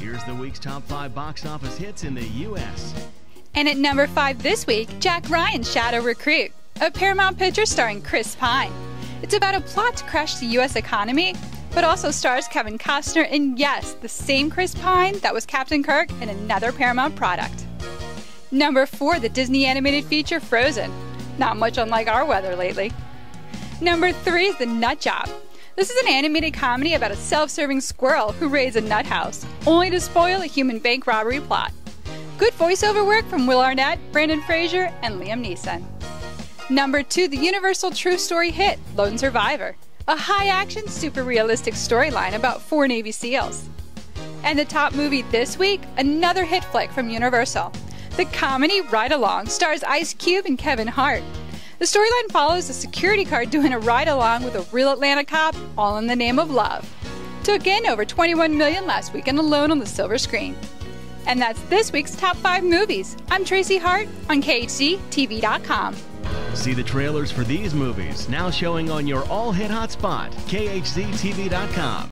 Here's the week's top 5 box office hits in the U.S. And at number 5 this week, Jack Ryan's Shadow Recruit, a Paramount picture starring Chris Pine. It's about a plot to crash the U.S. economy, but also stars Kevin Costner and, yes, the same Chris Pine that was Captain Kirk in another Paramount product. Number 4, the Disney animated feature Frozen. Not much unlike our weather lately. Number 3 is The Nut Job. This is an animated comedy about a self-serving squirrel who raids a nut house, only to spoil a human bank robbery plot. Good voiceover work from Will Arnett, Brendan Fraser, and Liam Neeson. Number 2, the Universal true story hit, Lone Survivor. A high-action, super realistic storyline about 4 Navy SEALs. And the top movie this week, another hit flick from Universal. The comedy Ride Along stars Ice Cube and Kevin Hart. The storyline follows a security guard doing a ride-along with a real Atlanta cop, all in the name of love. Took in over $21 million last weekend alone on the silver screen. And that's this week's top 5 movies. I'm Tracy Hart on KHZTV.com. See the trailers for these movies now showing on your all-hit hotspot, KHZTV.com.